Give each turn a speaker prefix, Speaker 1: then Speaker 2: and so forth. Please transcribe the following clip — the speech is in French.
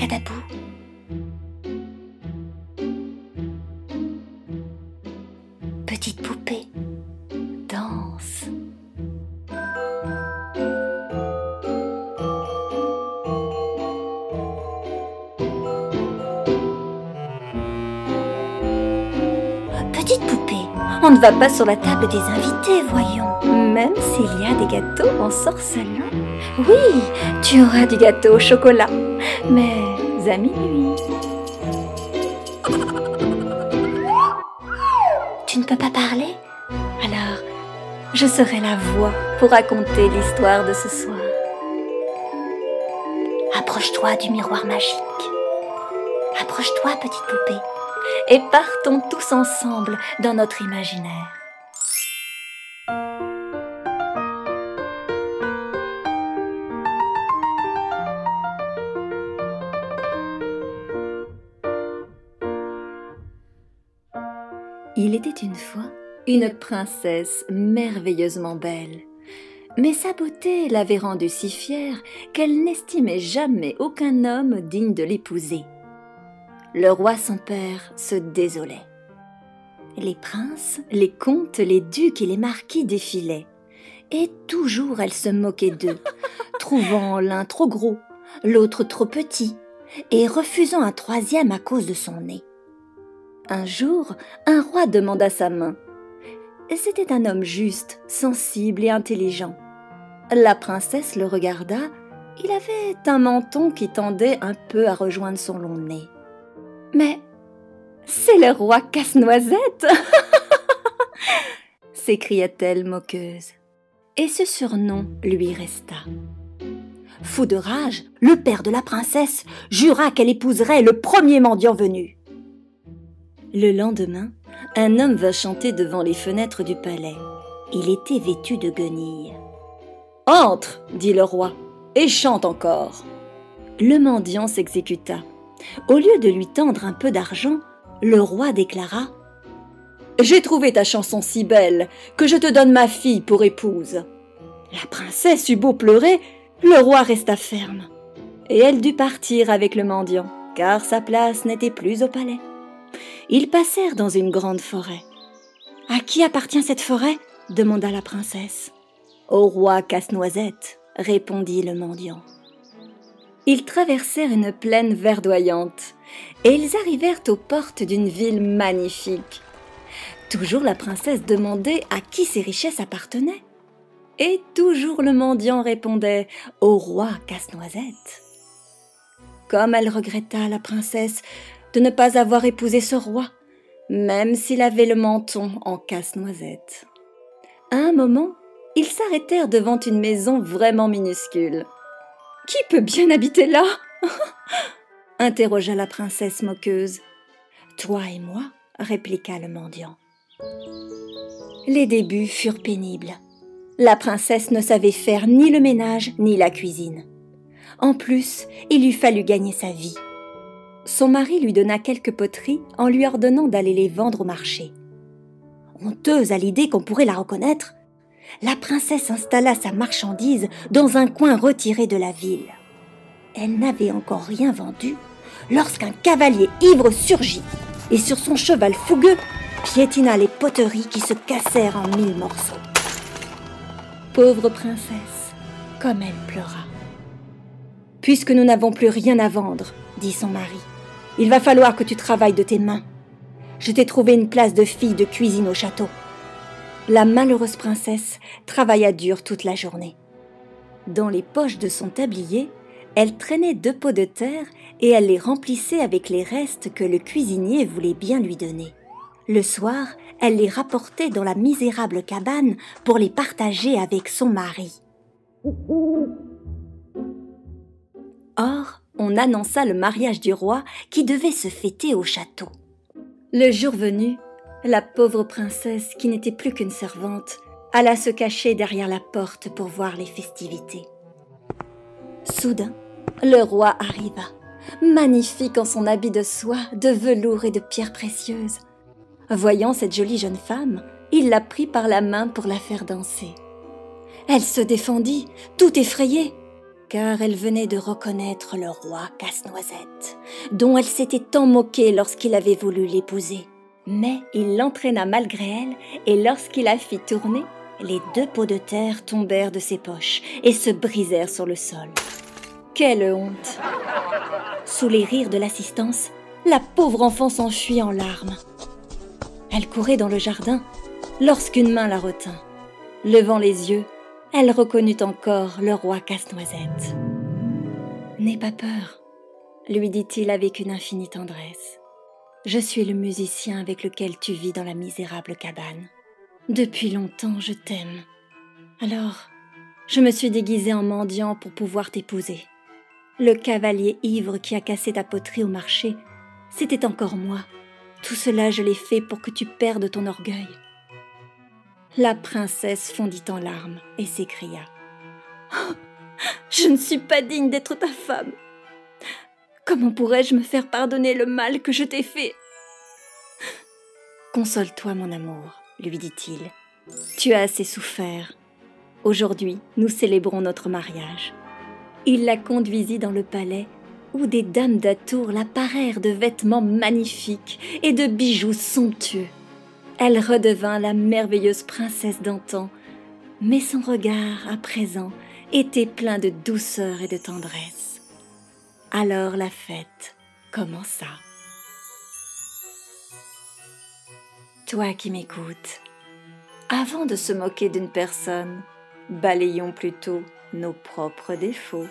Speaker 1: Abracadabou. Petite poupée, danse. Petite poupée, on ne va pas sur la table des invités, voyons. Même s'il y a des gâteaux en sorcelant. Oui, tu auras du gâteau au chocolat, mais à minuit. Tu ne peux pas parler? Alors, je serai la voix pour raconter l'histoire de ce soir. Approche-toi du miroir magique. Approche-toi, petite poupée, et partons tous ensemble dans notre imaginaire. Il était une fois une princesse merveilleusement belle. Mais sa beauté l'avait rendue si fière qu'elle n'estimait jamais aucun homme digne de l'épouser. Le roi son père se désolait. Les princes, les comtes, les ducs et les marquis défilaient. Et toujours elle se moquait d'eux, trouvant l'un trop gros, l'autre trop petit, et refusant un troisième à cause de son nez. Un jour, un roi demanda sa main. C'était un homme juste, sensible et intelligent. La princesse le regarda. Il avait un menton qui tendait un peu à rejoindre son long nez. « Mais c'est le roi Casse-Noisette !» s'écria-t-elle moqueuse. Et ce surnom lui resta. Fou de rage, le père de la princesse jura qu'elle épouserait le premier mendiant venu. Le lendemain, un homme vint chanter devant les fenêtres du palais. Il était vêtu de guenilles. « Entre, dit le roi, et chante encore. » Le mendiant s'exécuta. Au lieu de lui tendre un peu d'argent, le roi déclara « J'ai trouvé ta chanson si belle que je te donne ma fille pour épouse. » La princesse eut beau pleurer, le roi resta ferme. Et elle dut partir avec le mendiant, car sa place n'était plus au palais. Ils passèrent dans une grande forêt. « À qui appartient cette forêt ?» demanda la princesse. « Au roi Casse-Noisette » répondit le mendiant. Ils traversèrent une plaine verdoyante et ils arrivèrent aux portes d'une ville magnifique. Toujours la princesse demandait à qui ces richesses appartenaient. Et toujours le mendiant répondait « Au roi Casse-Noisette ». Comme elle regretta, la princesse, de ne pas avoir épousé ce roi, même s'il avait le menton en casse-noisette. À un moment, ils s'arrêtèrent devant une maison vraiment minuscule. « Qui peut bien habiter là ?» interrogea la princesse moqueuse. « Toi et moi » répliqua le mendiant. Les débuts furent pénibles. La princesse ne savait faire ni le ménage ni la cuisine. En plus, il lui fallut gagner sa vie. Son mari lui donna quelques poteries en lui ordonnant d'aller les vendre au marché. Honteuse à l'idée qu'on pourrait la reconnaître, la princesse installa sa marchandise dans un coin retiré de la ville. Elle n'avait encore rien vendu lorsqu'un cavalier ivre surgit et sur son cheval fougueux piétina les poteries qui se cassèrent en 1000 morceaux. Pauvre princesse, comme elle pleura. « Puisque nous n'avons plus rien à vendre, dit son mari, il va falloir que tu travailles de tes mains. Je t'ai trouvé une place de fille de cuisine au château. » La malheureuse princesse travailla dur toute la journée. Dans les poches de son tablier, elle traînait 2 pots de terre et elle les remplissait avec les restes que le cuisinier voulait bien lui donner. Le soir, elle les rapportait dans la misérable cabane pour les partager avec son mari. Or, on annonça le mariage du roi qui devait se fêter au château. Le jour venu, la pauvre princesse, qui n'était plus qu'une servante, alla se cacher derrière la porte pour voir les festivités. Soudain, le roi arriva, magnifique en son habit de soie, de velours et de pierres précieuses. Voyant cette jolie jeune femme, il la prit par la main pour la faire danser. Elle se défendit, tout effrayée. car elle venait de reconnaître le roi Casse-Noisette, dont elle s'était tant moquée lorsqu'il avait voulu l'épouser. Mais il l'entraîna malgré elle, et lorsqu'il la fit tourner, les 2 pots de terre tombèrent de ses poches et se brisèrent sur le sol. Quelle honte! Sous les rires de l'assistance, la pauvre enfant s'enfuit en larmes. Elle courait dans le jardin lorsqu'une main la retint. Levant les yeux, elle reconnut encore le roi Casse-Noisette. « N'aie pas peur, » lui dit-il avec une infinie tendresse. « Je suis le musicien avec lequel tu vis dans la misérable cabane. Depuis longtemps, je t'aime. Alors, je me suis déguisé en mendiant pour pouvoir t'épouser. Le cavalier ivre qui a cassé ta poterie au marché, c'était encore moi. Tout cela, je l'ai fait pour que tu perdes ton orgueil. » La princesse fondit en larmes et s'écria « Oh, je ne suis pas digne d'être ta femme. Comment pourrais-je me faire pardonner le mal que je t'ai fait ?»« Console-toi, mon amour, lui dit-il. Tu as assez souffert. Aujourd'hui, nous célébrons notre mariage. » Il la conduisit dans le palais où des dames d'atour la parèrent de vêtements magnifiques et de bijoux somptueux. Elle redevint la merveilleuse princesse d'antan, mais son regard, à présent, était plein de douceur et de tendresse. Alors la fête commença. Toi qui m'écoutes, avant de se moquer d'une personne, balayons plutôt nos propres défauts.